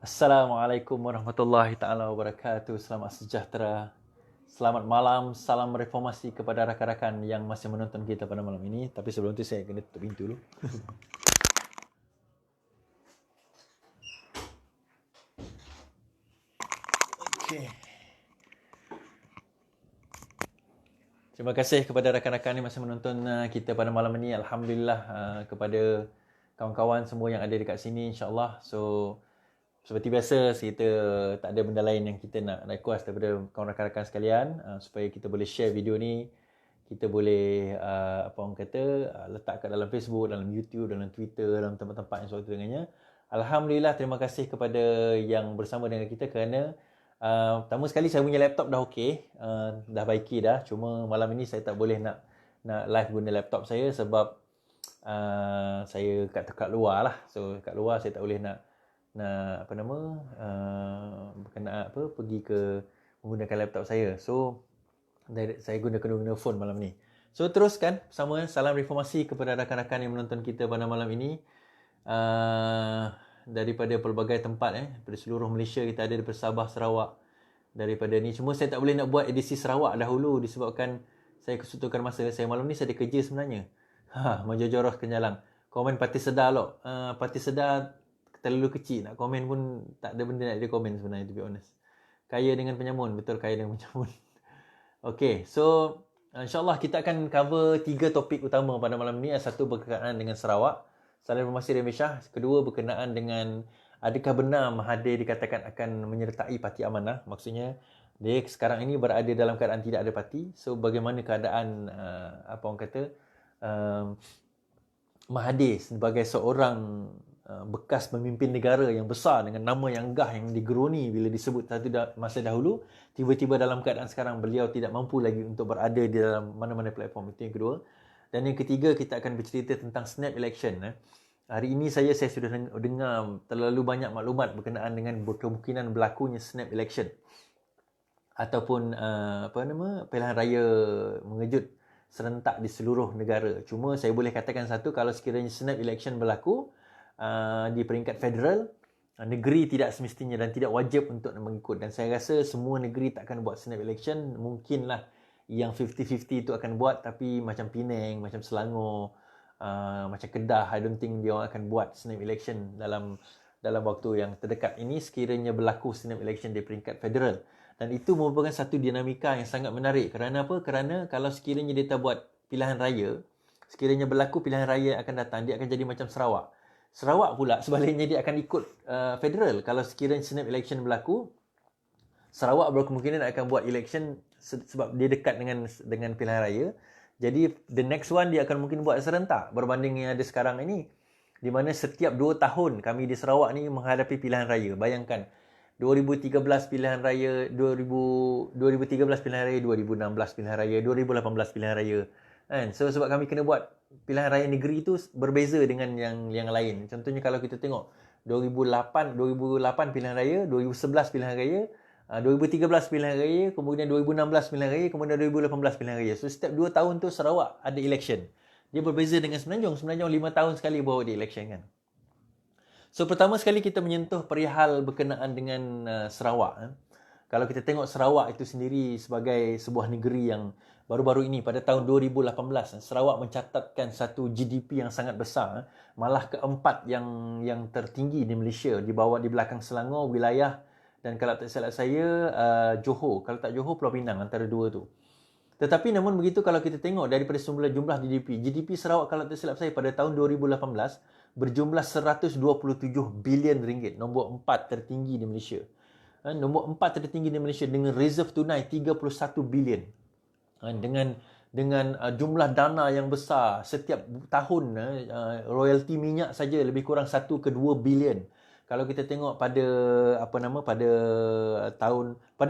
Assalamualaikum warahmatullahi taala wabarakatuh. Selamat sejahtera. Selamat malam. Salam reformasi kepada rakan-rakan yang masih menonton kita pada malam ini. Tapi sebelum itu saya kena tutup pintu dulu. Okey. Terima kasih kepada rakan-rakan yang masih menonton kita pada malam ini. Alhamdulillah kepada kawan-kawan semua yang ada dekat sini, insya-Allah. So seperti biasa, kita tak ada benda lain yang kita nak request daripada kawan rakan-rakan sekalian, supaya kita boleh share video ni, kita boleh apa orang kata, letak kat dalam Facebook, dalam YouTube, dalam Twitter, dalam tempat-tempat yang sewaktu dengannya. Alhamdulillah, terima kasih kepada yang bersama dengan kita kerana pertama sekali saya punya laptop dah okey, dah baiki dah. Cuma malam ini saya tak boleh nak live guna laptop saya sebab saya kat luar lah. So kat luar saya tak boleh nak apa nama pergi ke menggunakan laptop saya. So saya guna phone malam ni. So teruskan bersama salam reformasi kepada rakan-rakan yang menonton kita pada malam ini daripada pelbagai tempat daripada seluruh Malaysia. Kita ada daripada Sabah, Sarawak, daripada ni. Cuma saya tak boleh nak buat edisi Sarawak dahulu disebabkan saya kesutukan masa. Saya malam ni saya ada kerja sebenarnya. Menjojoroh kenyalang. Komen parti sedar loh. Parti sedar terlalu kecil, nak komen pun tak ada benda nak dia komen sebenarnya, to be honest. Kaya dengan penyamun, betul, kaya dengan penyamun. Okay, so insyaAllah kita akan cover 3 topik utama pada malam ni. Satu berkenaan dengan Sarawak, salam informasi dari Malaysia. Kedua berkenaan dengan adakah benar Mahathir dikatakan akan menyertai Parti Amanah. Maksudnya dia sekarang ini berada dalam keadaan tidak ada parti. So bagaimana keadaan apa orang kata Mahathir sebagai seorang bekas pemimpin negara yang besar dengan nama yang gah, yang digeruni bila disebut satu masa dahulu, tiba-tiba dalam keadaan sekarang beliau tidak mampu lagi untuk berada di dalam mana-mana platform. Itu yang kedua. Dan yang ketiga, kita akan bercerita tentang snap election. Hari ini saya sudah dengar terlalu banyak maklumat berkenaan dengan kemungkinan berlakunya snap election ataupun pilihan raya mengejut serentak di seluruh negara. Cuma saya boleh katakan satu, kalau sekiranya snap election berlaku di peringkat federal, negeri tidak semestinya dan tidak wajib untuk mengikut. Dan saya rasa semua negeri takkan buat snap election. Mungkinlah yang 50-50 itu akan buat, tapi macam Penang, macam Selangor, macam Kedah, I don't think dia orang akan buat snap election dalam waktu yang terdekat ini sekiranya berlaku snap election di peringkat federal. Dan itu merupakan satu dinamika yang sangat menarik. Kerana apa? Kerana kalau sekiranya dia tak buat pilihan raya, sekiranya berlaku pilihan raya akan datang, dia akan jadi macam Sarawak. Sarawak pula sebaliknya dia akan ikut federal. Kalau sekiranya snap election berlaku, Sarawak berkemungkinan akan buat election sebab dia dekat dengan pilihan raya. Jadi the next one dia akan mungkin buat serentak berbanding yang ada sekarang ini, di mana setiap 2 tahun kami di Sarawak ni menghadapi pilihan raya. Bayangkan 2013 pilihan raya, 2013 pilihan raya, 2016 pilihan raya, 2018 pilihan raya. Kan? So sebab kami kena buat pilihan raya negeri itu berbeza dengan yang lain. Contohnya kalau kita tengok 2008 pilihan raya, 2011 pilihan raya, 2013 pilihan raya, kemudian 2016 pilihan raya, kemudian 2018 pilihan raya. So setiap 2 tahun tu Sarawak ada election. Dia berbeza dengan Semenanjung. Semenanjung 5 tahun sekali bawa dia election kan. So pertama sekali kita menyentuh perihal berkenaan dengan Sarawak. Kalau kita tengok Sarawak itu sendiri sebagai sebuah negeri yang baru-baru ini pada tahun 2018, Sarawak mencatatkan satu GDP yang sangat besar, malah keempat yang tertinggi di Malaysia, di belakang Selangor, wilayah, dan kalau tak salah saya Johor, kalau tak Johor, Pulau Pinang, antara dua tu. Tetapi namun begitu, kalau kita tengok daripada jumlah GDP Sarawak kalau tak silap saya pada tahun 2018 berjumlah 127 bilion ringgit, nombor 4 tertinggi di Malaysia. Nombor 4 tertinggi di Malaysia dengan reserve tunai 31 bilion. Dengan jumlah dana yang besar setiap tahun, royalty minyak saja lebih kurang 1 ke 2 bilion. Kalau kita tengok pada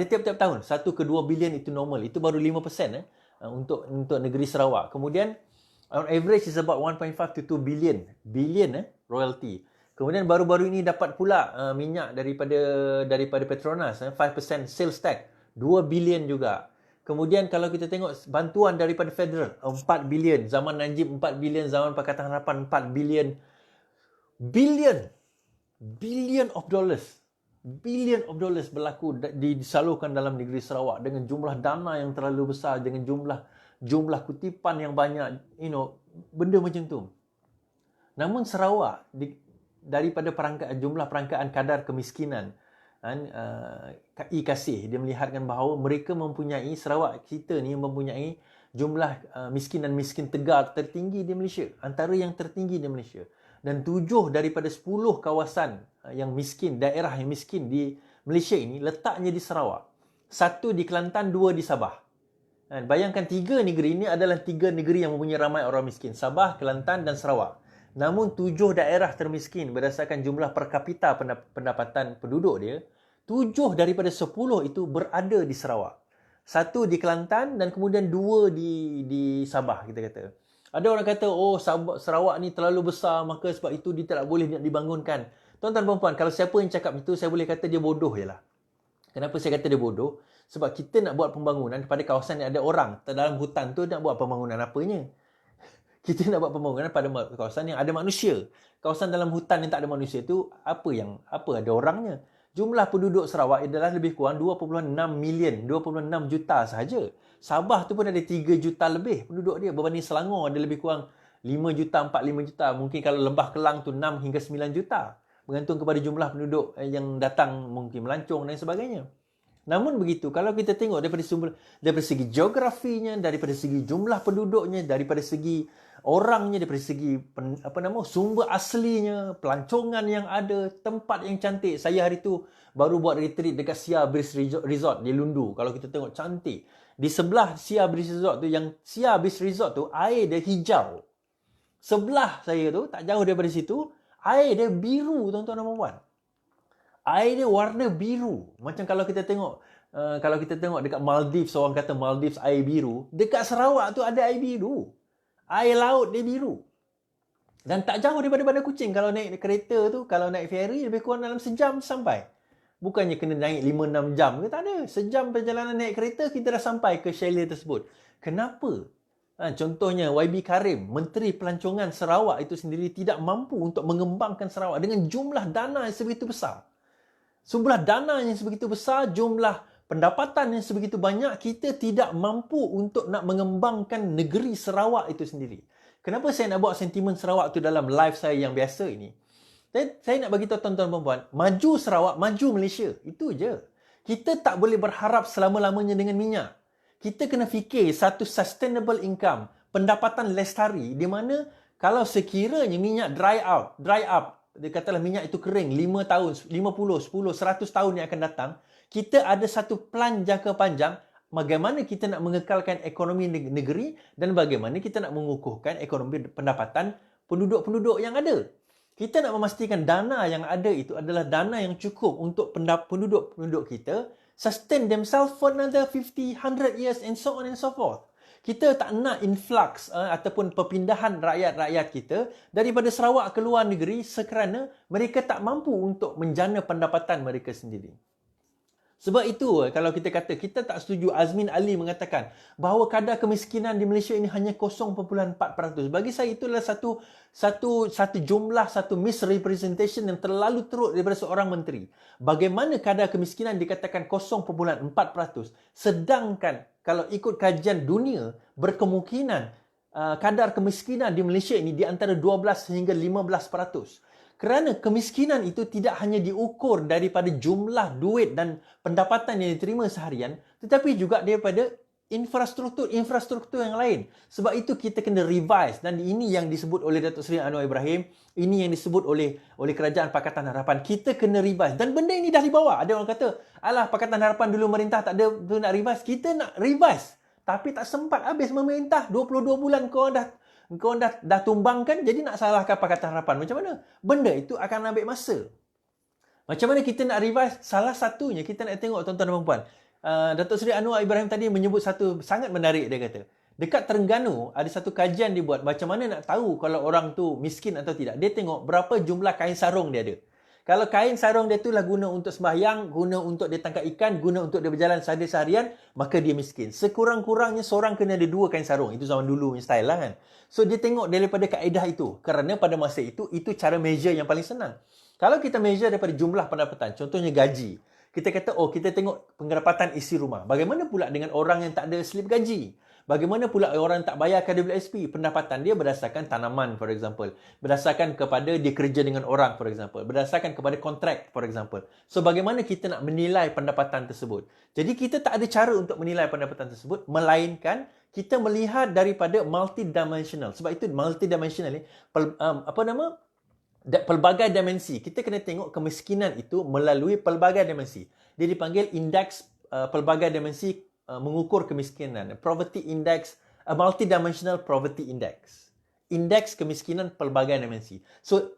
tiap-tiap tahun 1 ke 2 bilion itu normal. Itu baru 5% untuk negeri Sarawak. Kemudian on average is about 1.5 to 2 billion royalty. Kemudian baru-baru ini dapat pula minyak daripada Petronas, 5% sales tax, 2 bilion juga. Kemudian kalau kita tengok bantuan daripada federal, 4 bilion. Zaman Najib 4 bilion, zaman Pakatan Harapan 4 bilion. Billion of dollars. billion of dollars berlaku disalurkan dalam negeri Sarawak dengan jumlah dana yang terlalu besar, dengan jumlah kutipan yang banyak, benda macam tu. Namun Sarawak daripada jumlah perangkaan kadar kemiskinan, Kasih dia melihatkan bahawa mereka Sarawak kita ni mempunyai jumlah miskin dan miskin tegar tertinggi di Malaysia, antara yang tertinggi di Malaysia. Dan 7 daripada 10 kawasan yang miskin, daerah yang miskin di Malaysia ini letaknya di Sarawak. 1 di Kelantan, 2 di Sabah. Bayangkan 3 negeri ini adalah 3 negeri yang mempunyai ramai orang miskin. Sabah, Kelantan dan Sarawak. Namun 7 daerah termiskin berdasarkan jumlah per kapita pendapatan penduduk dia, 7 daripada 10 itu berada di Sarawak. 1 di Kelantan dan kemudian 2 di Sabah, kita kata. Ada orang kata, Sarawak ni terlalu besar, maka sebab itu dia tak boleh dibangunkan. Tuan-tuan dan puan, kalau siapa yang cakap itu, saya boleh kata dia bodoh je lah. Kenapa saya kata dia bodoh? Sebab kita nak buat pembangunan pada kawasan yang ada orang. Dalam hutan tu nak buat pembangunan apanya? Kita nak buat pembangunan pada kawasan yang ada manusia. Kawasan dalam hutan yang tak ada manusia tu, apa ada orangnya? Jumlah penduduk Sarawak adalah lebih kurang 2.6 million, 2.6 juta sahaja. Sabah tu pun ada 3 juta lebih penduduk dia. Berbanding Selangor ada lebih kurang 5 juta, 4-5 juta. Mungkin kalau Lembah Kelang tu 6 hingga 9 juta. Bergantung kepada jumlah penduduk yang datang, mungkin melancong dan sebagainya. Namun begitu, kalau kita tengok daripada segi geografinya, daripada segi jumlah penduduknya, daripada segi orangnya, daripada segi sumber aslinya, pelancongan yang ada, tempat yang cantik. Saya hari tu baru buat retreat dekat Sia Breeze Resort di Lundu. Kalau kita tengok, cantik. Di sebelah Sia Breeze Resort tu, Sia Breeze Resort tu, air dia hijau. Sebelah saya tu, tak jauh daripada situ, air dia biru, tuan-tuan dan puan-puan. Air dia warna biru. Macam kalau kita tengok dekat Maldives, orang kata Maldives air biru. Dekat Sarawak tu ada air biru. Air laut dia biru. Dan tak jauh daripada Bandar Kuching. Kalau naik kereta tu, kalau naik ferry, lebih kurang dalam sejam sampai. Bukannya kena naik 5-6 jam ke, tak ada. Sejam perjalanan naik kereta, kita dah sampai ke chalet tersebut. Kenapa? Contohnya YB Karim, Menteri Pelancongan Sarawak itu sendiri tidak mampu untuk mengembangkan Sarawak dengan jumlah dana yang sebegitu besar. Jumlah dana yang sebegitu besar, jumlah pendapatan yang sebegitu banyak, kita tidak mampu untuk nak mengembangkan negeri Sarawak itu sendiri. Kenapa saya nak bawa sentimen Sarawak tu dalam live saya yang biasa ini? Saya nak bagi tahu tuan-tuan dan puan, maju Sarawak, maju Malaysia. Itu je. Kita tak boleh berharap selama-lamanya dengan minyak. Kita kena fikir satu sustainable income, pendapatan lestari, di mana kalau sekiranya minyak dry up, dia katalah minyak itu kering 5 tahun, 50, 10, 100 tahun yang akan datang, kita ada satu plan jangka panjang bagaimana kita nak mengekalkan ekonomi negeri dan bagaimana kita nak mengukuhkan ekonomi pendapatan penduduk-penduduk yang ada. Kita nak memastikan dana yang ada itu adalah dana yang cukup untuk penduduk-penduduk kita sustain themselves for another 50, 100 years and so on and so forth. Kita tak nak influx ataupun perpindahan rakyat-rakyat kita daripada Sarawak ke luar negeri sekerana mereka tak mampu untuk menjana pendapatan mereka sendiri. Sebab itu, kalau kita kata, kita tak setuju Azmin Ali mengatakan bahawa kadar kemiskinan di Malaysia ini hanya 0.4%. Bagi saya, itu adalah satu jumlah, satu misrepresentation yang terlalu teruk daripada seorang menteri. Bagaimana kadar kemiskinan dikatakan 0.4%, sedangkan kalau ikut kajian dunia, berkemungkinan kadar kemiskinan di Malaysia ini di antara 12 hingga 15%. Kerana kemiskinan itu tidak hanya diukur daripada jumlah duit dan pendapatan yang diterima seharian, tetapi juga daripada infrastruktur yang lain. Sebab itu kita kena revise, dan ini yang disebut oleh Datuk Seri Anwar Ibrahim, ini yang disebut oleh Kerajaan Pakatan Harapan. Kita kena revise, dan benda ini dah dibawa. Ada orang kata, alah Pakatan Harapan dulu merintah tak ada tu nak revise. Kita nak revise, tapi tak sempat habis memerintah. 22 bulan kau dah tumbangkan, jadi nak salahkan Pakatan Harapan. Macam mana? Benda itu akan ambil masa. Macam mana kita nak revise? Salah satunya kita nak tengok, tuan-tuan dan puan-puan. Datuk Seri Anwar Ibrahim tadi menyebut satu sangat menarik. Dia kata, dekat Terengganu ada satu kajian dibuat macam mana nak tahu kalau orang tu miskin atau tidak. Dia tengok berapa jumlah kain sarung dia ada. Kalau kain sarung dia tu lah guna untuk sembahyang, guna untuk dia tangkap ikan, guna untuk dia berjalan seharian, maka dia miskin. Sekurang-kurangnya seorang kena ada 2 kain sarung. Itu zaman dulu punya style lah kan. So dia tengok daripada kaedah itu. Kerana pada masa itu cara measure yang paling senang. Kalau kita measure daripada jumlah pendapatan, contohnya gaji. Kita kata, kita tengok pendapatan isi rumah. Bagaimana pula dengan orang yang tak ada slip gaji? Bagaimana pula orang tak bayar KWSP? Pendapatan dia berdasarkan tanaman, for example. Berdasarkan kepada dia kerja dengan orang, for example. Berdasarkan kepada kontrak, for example. So, bagaimana kita nak menilai pendapatan tersebut? Jadi, kita tak ada cara untuk menilai pendapatan tersebut, melainkan kita melihat daripada multidimensional. Sebab itu multidimensional ni, pelbagai dimensi. Kita kena tengok kemiskinan itu melalui pelbagai dimensi. Dia dipanggil indeks pelbagai dimensi mengukur kemiskinan. Poverty Index, Multidimensional Poverty Index. Indeks kemiskinan pelbagai dimensi. So,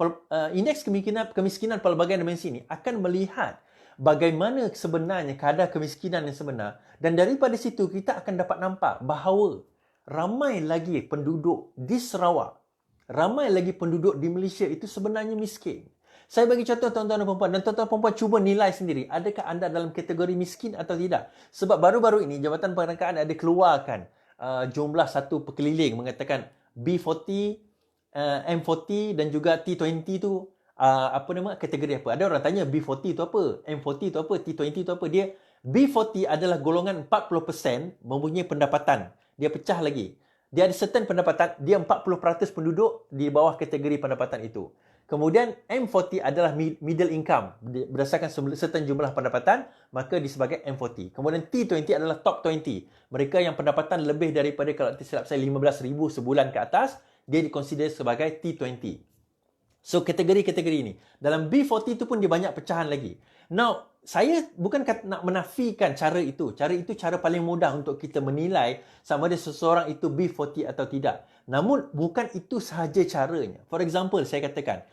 indeks kemiskinan pelbagai dimensi ini akan melihat bagaimana sebenarnya kadar kemiskinan yang sebenar, dan daripada situ kita akan dapat nampak bahawa ramai lagi penduduk di Sarawak, ramai lagi penduduk di Malaysia itu sebenarnya miskin. Saya bagi contoh tuan-tuan dan puan-puan, dan tuan-tuan dan puan-puan cuba nilai sendiri, adakah anda dalam kategori miskin atau tidak? Sebab baru-baru ini Jabatan Perangkaan ada keluarkan jumlah satu perkeliling mengatakan B40, M40 dan juga T20 tu kategori apa? Ada orang tanya B40 tu apa? M40 tu apa? T20 tu apa? Dia B40 adalah golongan 40% mempunyai pendapatan. Dia pecah lagi. Dia ada certain pendapatan, dia 40% penduduk di bawah kategori pendapatan itu. Kemudian M40 adalah middle income. Berdasarkan certain jumlah pendapatan, maka disebabkan M40. Kemudian T20 adalah top 20. Mereka yang pendapatan lebih daripada, kalau silap saya, 15,000 sebulan ke atas, dia dikonsider sebagai T20. So, kategori-kategori ini. Dalam B40 itu pun dia banyak pecahan lagi. Now, saya bukan nak menafikan cara itu. Cara itu cara paling mudah untuk kita menilai sama ada seseorang itu B40 atau tidak. Namun, bukan itu sahaja caranya. For example, saya katakanlah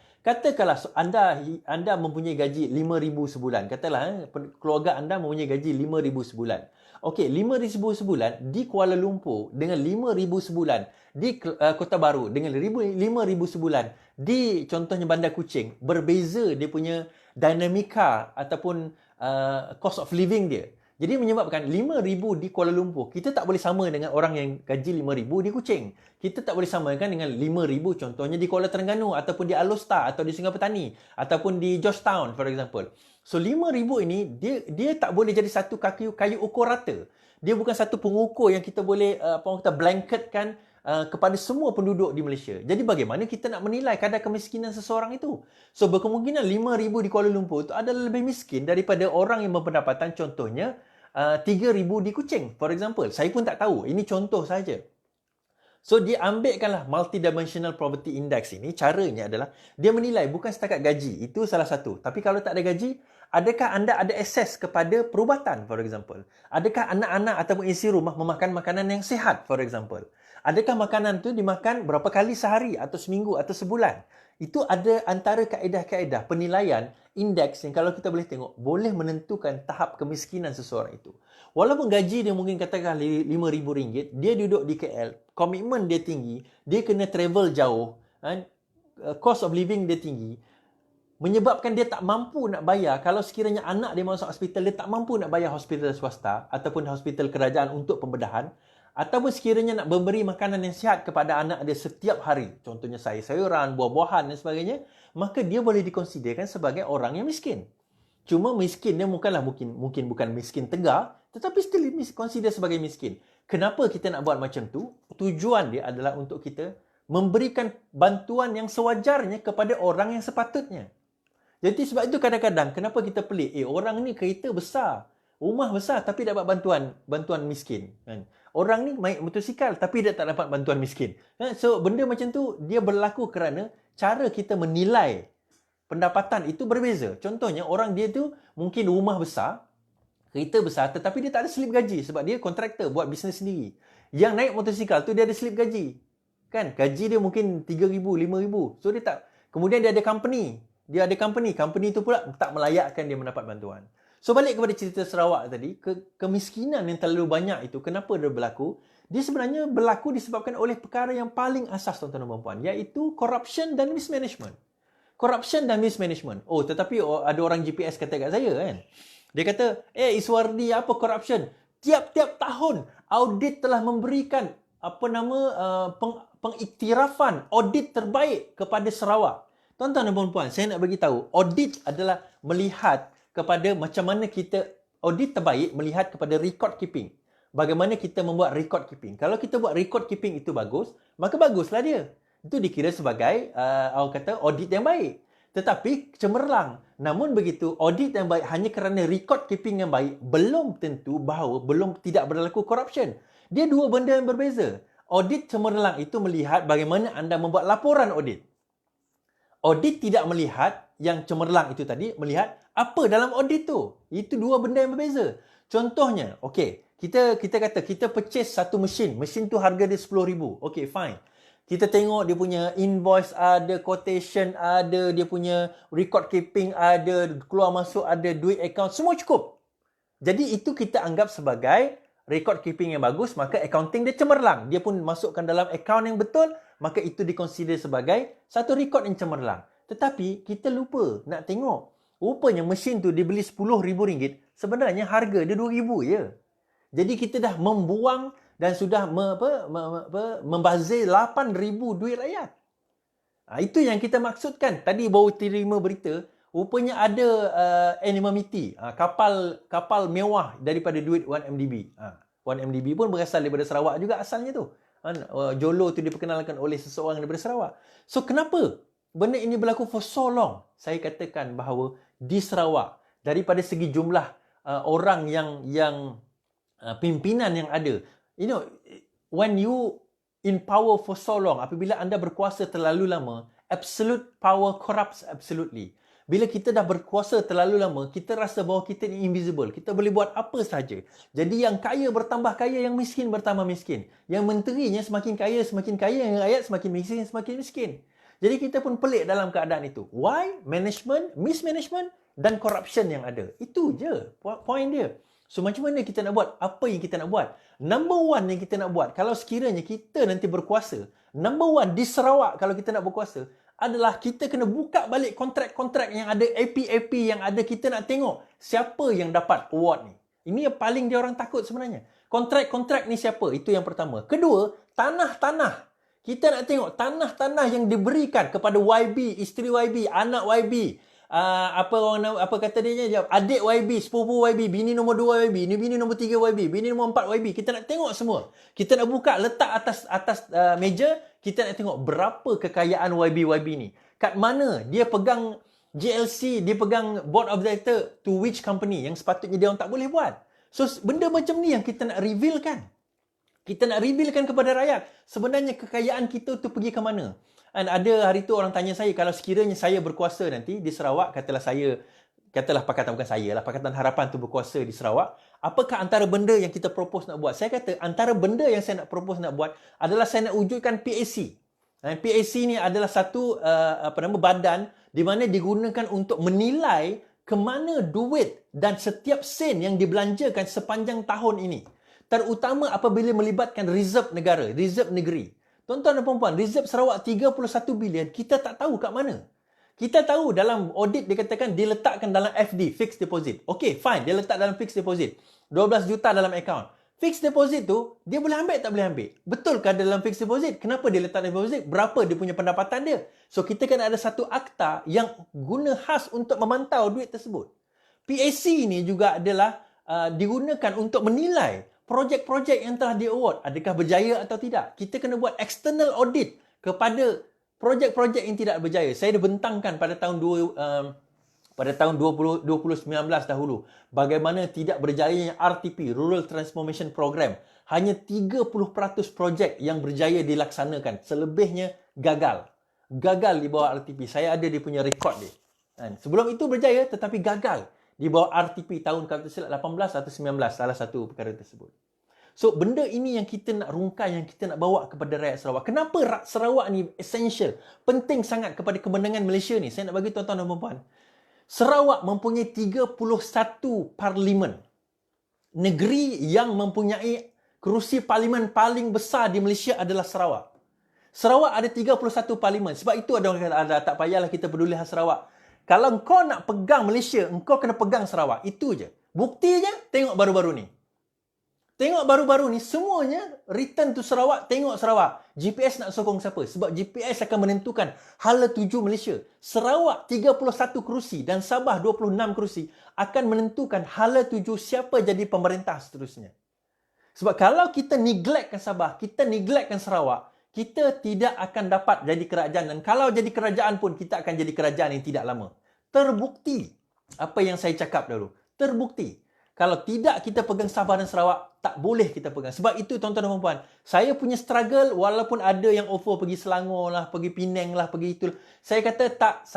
anda mempunyai gaji 5,000 sebulan. Katalah keluarga anda mempunyai gaji 5,000 sebulan. Okey, 5,000 sebulan di Kuala Lumpur dengan 5,000 sebulan di Kota Baru dengan 5,000 sebulan di contohnya Bandar Kuching, berbeza dia punya dinamika ataupun cost of living dia. Jadi menyebabkan 5,000 di Kuala Lumpur, kita tak boleh sama dengan orang yang gaji 5,000 di Kuching. Kita tak boleh samakan dengan 5,000 contohnya di Kuala Terengganu ataupun di Alor atau di Sungai Petani ataupun di Georgetown, for example. So 5,000 ini dia tak boleh jadi satu kayu ukur rata. Dia bukan satu pengukur yang kita boleh blanketkan kepada semua penduduk di Malaysia. Jadi bagaimana kita nak menilai kadar kemiskinan seseorang itu? So berkemungkinan 5,000 di Kuala Lumpur itu adalah lebih miskin daripada orang yang berpendapatan contohnya 3,000 di Kuching, for example. Saya pun tak tahu. Ini contoh saja. So dia ambilkanlah multidimensional poverty index ini. Caranya adalah dia menilai bukan setakat gaji. Itu salah satu. Tapi kalau tak ada gaji, adakah anda ada akses kepada perubatan, for example? Adakah anak-anak ataupun isi rumah memakan makanan yang sihat, for example? Adakah makanan tu dimakan berapa kali sehari atau seminggu atau sebulan? Itu ada antara kaedah-kaedah penilaian indeks yang kalau kita boleh tengok boleh menentukan tahap kemiskinan seseorang itu. Walaupun gaji dia mungkin katakan RM5,000, dia duduk di KL, komitmen dia tinggi, dia kena travel jauh, cost of living dia tinggi, menyebabkan dia tak mampu nak bayar. Kalau sekiranya anak dia masuk hospital, dia tak mampu nak bayar hospital swasta ataupun hospital kerajaan untuk pembedahan. Ataupun sekiranya nak memberi makanan yang sihat kepada anak dia setiap hari, contohnya sayur-sayuran, buah-buahan dan sebagainya, maka dia boleh dikonsiderkan sebagai orang yang miskin. Cuma miskin dia mungkin bukan miskin tegar, tetapi still consider sebagai miskin. Kenapa kita nak buat macam tu? Tujuan dia adalah untuk kita memberikan bantuan yang sewajarnya kepada orang yang sepatutnya. Jadi sebab itu kadang-kadang kenapa kita pelik, orang ni kereta besar, rumah besar tapi dapat bantuan miskin, kan? Orang ni naik motosikal tapi dia tak dapat bantuan miskin. So, benda macam tu dia berlaku kerana cara kita menilai pendapatan itu berbeza. Contohnya, orang dia tu mungkin rumah besar, kereta besar tetapi dia tak ada slip gaji sebab dia kontraktor buat bisnes sendiri. Yang naik motosikal tu dia ada slip gaji. Kan? Gaji dia mungkin 3,000, 5,000. So, dia tak. Kemudian dia ada company. Company tu pula tak melayakkan dia mendapat bantuan. So balik kepada cerita Sarawak tadi, kemiskinan yang terlalu banyak itu, kenapa dia berlaku? Dia sebenarnya berlaku disebabkan oleh perkara yang paling asas tuan-tuan dan puan-puan, iaitu corruption dan mismanagement. Corruption dan mismanagement. Oh, tetapi ada orang GPS kata kat saya kan. Dia kata, Iswardi, apa corruption? Tiap-tiap tahun, audit telah memberikan pengiktirafan audit terbaik kepada Sarawak. Tuan-tuan dan puan-puan, saya nak bagi tahu, audit adalah melihat kepada macam mana kita, audit terbaik melihat kepada record keeping. Bagaimana kita membuat record keeping. Kalau kita buat record keeping itu bagus, maka baguslah dia. Itu dikira sebagai orang kata audit yang baik. Tetapi cemerlang. Namun begitu, audit yang baik hanya kerana record keeping yang baik belum tentu bahawa tidak berlaku corruption. Dia dua benda yang berbeza. Audit cemerlang itu melihat bagaimana anda membuat laporan audit. Audit tidak melihat yang cemerlang itu tadi, melihat apa dalam audit tu. Itu dua benda yang berbeza. Contohnya, kita kata kita purchase satu mesin. Mesin tu harga dia RM10,000. Fine. Kita tengok dia punya invoice ada, quotation ada, dia punya record keeping ada, keluar masuk ada, duit account, semua cukup. Jadi itu kita anggap sebagai record keeping yang bagus, maka accounting dia cemerlang. Dia pun masukkan dalam account yang betul, maka itu dikonsider sebagai satu record yang cemerlang. Tetapi kita lupa nak tengok. Rupanya mesin tu dibeli RM10,000, sebenarnya harga dia RM2,000 je. Jadi kita dah membuang dan sudah membazir RM8,000 duit rakyat. Itu yang kita maksudkan. Tadi baru terima berita, rupanya ada anonymity, kapal mewah daripada duit 1MDB. 1MDB pun berasal daripada Sarawak juga asalnya tu. Jolo tu diperkenalkan oleh seseorang daripada Sarawak. So kenapa benda ini berlaku for so long? Saya katakan bahawa di Sarawak, daripada segi jumlah orang yang pimpinan yang ada, when you in power for so long, apabila anda berkuasa terlalu lama, absolute power corrupts absolutely. Bila kita dah berkuasa terlalu lama, kita rasa bahawa kita ni invisible. Kita boleh buat apa saja. Jadi yang kaya bertambah kaya, yang miskin bertambah miskin. Yang menterinya semakin kaya, yang rakyat semakin miskin. Jadi kita pun pelik dalam keadaan itu. Why? Management, mismanagement dan corruption yang ada. Itu je point dia. So macam mana kita nak buat? Apa yang kita nak buat? Number one yang kita nak buat, kalau sekiranya kita nanti berkuasa, number one di Sarawak kalau kita nak berkuasa, adalah kita kena buka balik kontrak-kontrak yang ada, AP yang ada. Kita nak tengok siapa yang dapat award ni. Ini yang paling dia orang takut sebenarnya. Kontrak-kontrak ni siapa? Itu yang pertama. Kedua, tanah-tanah. Kita nak tengok tanah-tanah yang diberikan kepada YB, isteri YB, anak YB, apa kata dia, adik YB, sepupu YB, bini nombor 2 YB, bini nombor 3 YB, bini nombor 4 YB. Kita nak tengok semua. Kita nak buka, letak atas meja. Kita nak tengok berapa kekayaan YB ni. Kat mana dia pegang GLC, dia pegang board of director, to which company yang sepatutnya dia orang tak boleh buat. So benda macam ni yang kita nak revealkan. Kita nak revealkan kepada rakyat. Sebenarnya kekayaan kita tu pergi ke mana? Dan ada hari tu orang tanya saya, kalau sekiranya saya berkuasa nanti di Sarawak, katalah Pakatan Harapan tu berkuasa di Sarawak, apakah antara benda yang kita propose nak buat? Saya kata antara benda yang saya nak propose nak buat adalah saya nak wujudkan PAC. PAC ni adalah satu badan di mana digunakan untuk menilai ke mana duit dan setiap sen yang dibelanjakan sepanjang tahun ini. Terutama apabila melibatkan reserve negara, reserve negeri. Tuan-tuan dan puan-puan, reserve Sarawak 31 bilion, kita tak tahu kat mana. Kita tahu dalam audit dikatakan diletakkan dalam FD, fixed deposit. Fine, dia letak dalam fixed deposit. 12 juta dalam account. Fixed deposit tu, dia boleh ambil tak boleh ambil? Betulkah dalam fixed deposit? Kenapa dia letak dalam deposit? Berapa dia punya pendapatan dia? So, kita kena ada satu akta yang guna khas untuk memantau duit tersebut. PAC ni juga adalah digunakan untuk menilai projek-projek yang telah di-award, adakah berjaya atau tidak. Kita kena buat external audit kepada projek-projek yang tidak berjaya. Saya dibentangkan pada tahun 2019 dahulu, bagaimana tidak berjayanya RTP, Rural Transformation Program. Hanya 30% projek yang berjaya dilaksanakan. Selebihnya gagal. Gagal di bawah RTP. Saya ada dia punya rekod dia. Sebelum itu berjaya tetapi gagal di bawah RTP tahun kalau tak silap 18 atau 19, salah satu perkara tersebut. So, benda ini yang kita nak rungkai, yang kita nak bawa kepada rakyat Sarawak. Kenapa Sarawak ni essential, penting sangat kepada kemenangan Malaysia ni? Saya nak bagi tuan-tuan dan puan-puan. Sarawak mempunyai 31 parlimen. Negeri yang mempunyai kerusi parlimen paling besar di Malaysia adalah Sarawak. Sarawak ada 31 parlimen. Sebab itu ada orang kata, tak payahlah kita peduli hal Sarawak. Kalau engkau nak pegang Malaysia, engkau kena pegang Sarawak. Itu je. Buktinya, tengok baru-baru ni. Tengok baru-baru ni, semuanya return to Sarawak, tengok Sarawak. GPS nak sokong siapa? Sebab GPS akan menentukan hala tuju Malaysia. Sarawak 31 kerusi dan Sabah 26 kerusi akan menentukan hala tuju siapa jadi pemerintah seterusnya. Sebab kalau kita neglectkan Sabah, kita neglectkan Sarawak, kita tidak akan dapat jadi kerajaan. Dan kalau jadi kerajaan pun, kita akan jadi kerajaan yang tidak lama. Terbukti apa yang saya cakap dulu. Terbukti. Kalau tidak kita pegang Sabah dan Sarawak, tak boleh kita pegang. Sebab itu tuan-tuan dan puan-puan, saya punya struggle walaupun ada yang offer pergi Selangor lah, pergi Penang lah, pergi itu. Saya kata tak,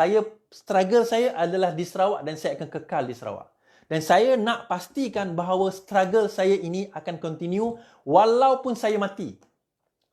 struggle saya adalah di Sarawak dan saya akan kekal di Sarawak. Dan saya nak pastikan bahawa struggle saya ini akan continue walaupun saya mati.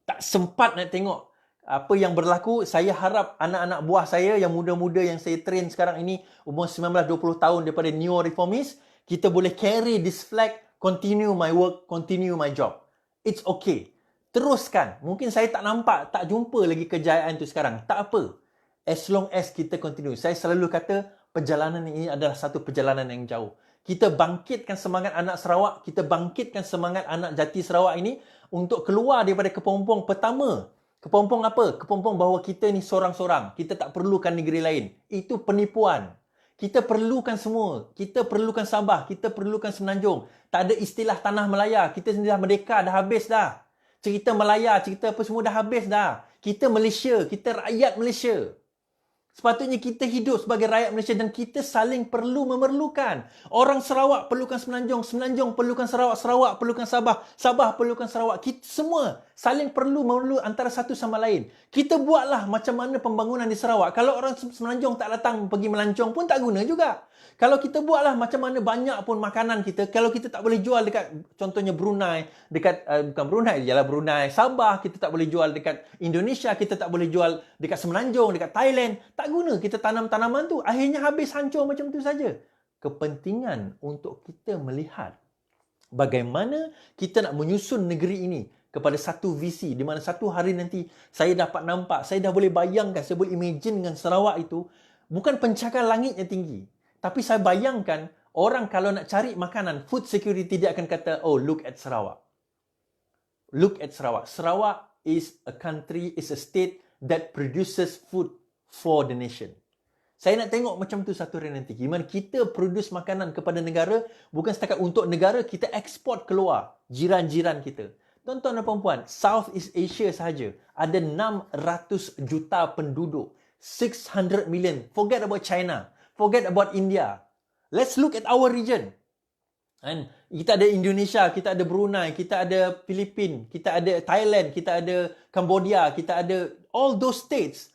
Tak sempat nak tengok apa yang berlaku. Saya harap anak-anak buah saya yang muda-muda yang saya train sekarang ini, umur 19-20 tahun daripada Neo Reformist, kita boleh carry this flag, continue my work, continue my job. It's okay. Teruskan. Mungkin saya tak nampak, tak jumpa lagi kejayaan tu sekarang. Tak apa. As long as kita continue. Saya selalu kata, perjalanan ini adalah satu perjalanan yang jauh. Kita bangkitkan semangat anak Sarawak, kita bangkitkan semangat anak jati Sarawak ini untuk keluar daripada kepompong pertama. Kepompong apa? Kepompong bahawa kita ni sorang-sorang. Kita tak perlukan negeri lain. Itu penipuan. Kita perlukan semua. Kita perlukan Sabah. Kita perlukan Semenanjung. Tak ada istilah tanah Melaya. Kita sendiri dah merdeka, dah habis dah. Cerita Melaya, cerita apa semua dah habis dah. Kita Malaysia. Kita rakyat Malaysia. Sepatutnya kita hidup sebagai rakyat Malaysia dan kita saling perlu memerlukan. Orang Sarawak perlukan Semenanjung. Semenanjung perlukan Sarawak. Sarawak perlukan Sabah. Sabah perlukan Sarawak. Kita semua saling perlu antara satu sama lain. Kita buatlah macam mana pembangunan di Sarawak. Kalau orang Semenanjung tak datang pergi melancong pun tak guna juga. Kalau kita buatlah macam mana banyak pun makanan kita. Kalau kita tak boleh jual dekat contohnya Brunei. Bukan Brunei, ialah Brunei. Sabah kita tak boleh jual dekat Indonesia. Kita tak boleh jual dekat Semenanjung, dekat Thailand. Tak guna kita tanam tanaman tu. Akhirnya habis hancur macam tu saja. Kepentingan untuk kita melihat bagaimana kita nak menyusun negeri ini kepada satu visi di mana satu hari nanti saya dapat nampak, saya dah boleh bayangkan, saya boleh imagine dengan Sarawak itu bukan pencakar langitnya tinggi. Tapi saya bayangkan orang kalau nak cari makanan, food security dia akan kata, oh look at Sarawak. Look at Sarawak. Sarawak is a country, is a state that produces food for the nation. Saya nak tengok macam tu satu hari nanti. Gimana kita produce makanan kepada negara, bukan setakat untuk negara, kita ekspor keluar jiran-jiran kita. Tuan-tuan dan puan-puan, Southeast Asia sahaja ada 600 juta penduduk. 600 million. Forget about China. Forget about India. Let's look at our region. And kita ada Indonesia, kita ada Brunei, kita ada Filipina, kita ada Thailand, kita ada Cambodia, kita ada all those states.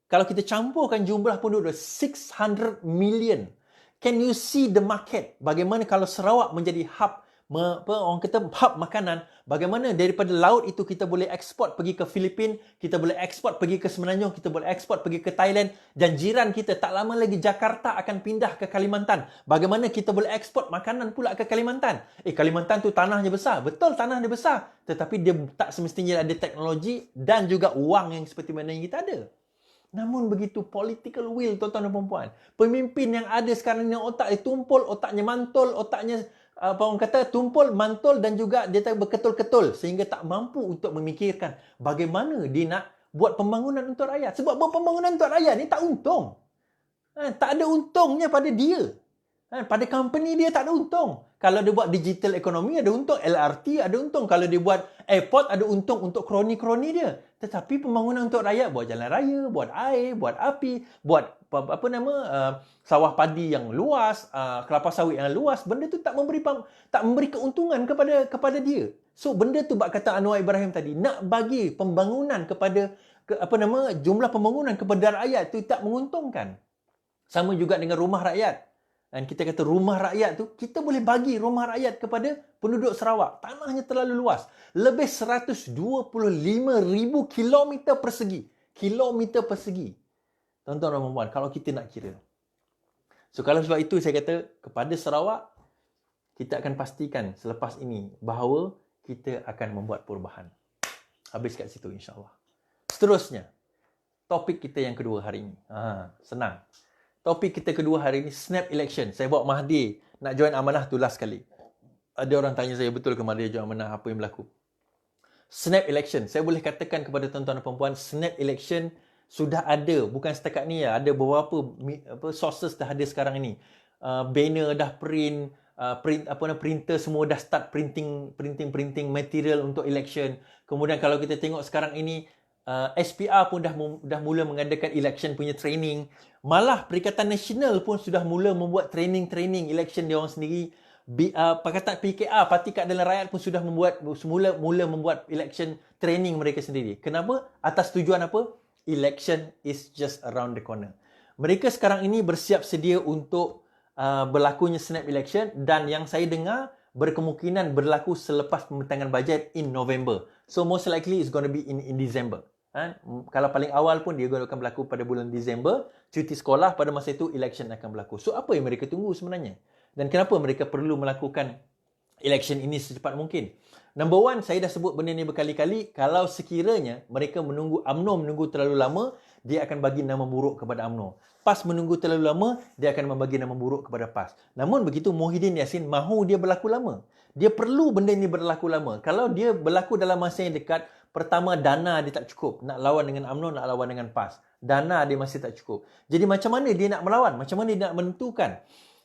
Kalau kita campurkan jumlah penduduk 600 million. Can you see the market? Bagaimana kalau Sarawak menjadi hub, orang kata hub makanan, bagaimana daripada laut itu kita boleh ekspor pergi ke Filipina, kita boleh ekspor pergi ke Semenanjung, kita boleh ekspor pergi ke Thailand, dan jiran kita tak lama lagi Jakarta akan pindah ke Kalimantan. Bagaimana kita boleh ekspor makanan pula ke Kalimantan? Kalimantan tu tanahnya besar. Betul, tanahnya besar. Tetapi dia tak semestinya ada teknologi dan juga wang yang seperti mana yang kita ada. Namun begitu political will, tuan-tuan dan puan-puan. Pemimpin yang ada sekarang ni otak dia tumpul, otaknya mantul, otaknya orang kata tumpul, mantul dan juga dia tak berketul-ketul sehingga tak mampu untuk memikirkan bagaimana dia nak buat pembangunan untuk rakyat. Sebab buat pembangunan untuk rakyat ni tak untung. Tak ada untungnya pada dia. Pada company dia tak ada untung. Kalau dia buat digital ekonomi ada untung, LRT ada untung. Kalau dia buat airport ada untung untuk kroni-kroni dia. Tetapi pembangunan untuk rakyat, buat jalan raya, buat air, buat api, buat sawah padi yang luas, kelapa sawit yang luas, benda tu tak memberi keuntungan kepada dia. So benda tu bab kata Anwar Ibrahim tadi, nak bagi pembangunan kepada jumlah pembangunan kepada rakyat tu tak menguntungkan. Sama juga dengan rumah rakyat. Dan kita kata rumah rakyat tu, kita boleh bagi rumah rakyat kepada penduduk Sarawak. Tanahnya terlalu luas. Lebih 125,000 kilometer persegi. Kilometer persegi. Tuan-tuan dan puan-puan, kalau kita nak kira. So, kalau sebab itu saya kata, kepada Sarawak, kita akan pastikan selepas ini bahawa kita akan membuat perubahan. Habis kat situ, insyaAllah. Seterusnya, topik kita yang kedua hari ini. Senang. Topik kita kedua hari ini, snap election. Saya bawa Mahathir nak join amanah tu last kali. Ada orang tanya saya, betul ke Mahathir join amanah, apa yang berlaku? Snap election. Saya boleh katakan kepada tuan-tuan dan puan-puan, snap election sudah ada. Bukan setakat ni ya. Ada beberapa sources dah ada sekarang ini. Banner dah print, printer semua dah start printing material untuk election. Kemudian kalau kita tengok sekarang ini, SPR pun dah mula mengadakan election punya training. Malah Perikatan Nasional pun sudah mula membuat training election dia orang sendiri. Pakatan PKR, Parti Keadilan Rakyat pun sudah mula membuat election training mereka sendiri. Kenapa? Atas tujuan apa? Election is just around the corner. Mereka sekarang ini bersiap sedia untuk berlakunya snap election, dan yang saya dengar berkemungkinan berlaku selepas pembentangan bajet in November. So most likely it's going to be in December. Kalau paling awal pun dia akan berlaku pada bulan Disember. Cuti sekolah pada masa itu election akan berlaku. So apa yang mereka tunggu sebenarnya? Dan kenapa mereka perlu melakukan election ini secepat mungkin? Number one, saya dah sebut benda ni berkali-kali. Kalau sekiranya mereka UMNO menunggu terlalu lama, dia akan bagi nama buruk kepada UMNO. PAS menunggu terlalu lama, dia akan membagi nama buruk kepada PAS. Namun begitu, Muhyiddin Yassin mahu dia berlaku lama. Dia perlu benda ni berlaku lama. Kalau dia berlaku dalam masa yang dekat, pertama, dana dia tak cukup. Nak lawan dengan UMNO, nak lawan dengan PAS. Dana dia masih tak cukup. Jadi macam mana dia nak melawan? Macam mana dia nak menentukan?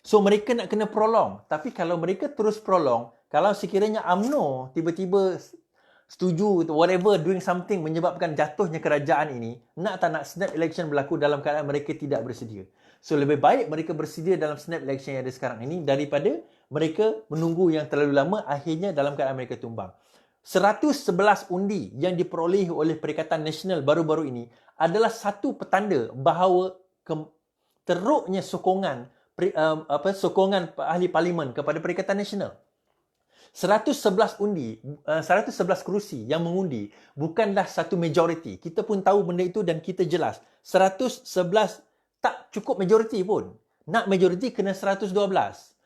So mereka nak kena prolong. Tapi kalau mereka terus prolong, kalau sekiranya UMNO tiba-tiba setuju, whatever, doing something menyebabkan jatuhnya kerajaan ini, nak tak nak snap election berlaku dalam keadaan mereka tidak bersedia. So lebih baik mereka bersedia dalam snap election yang ada sekarang ini daripada mereka menunggu yang terlalu lama, akhirnya dalam keadaan mereka tumbang. 111 undi yang diperoleh oleh Perikatan Nasional baru-baru ini adalah satu petanda bahawa teruknya sokongan ahli parlimen kepada Perikatan Nasional. 111 kerusi yang mengundi bukanlah satu majoriti. Kita pun tahu benda itu dan kita jelas. 111 tak cukup majoriti pun. Nak majoriti kena 112.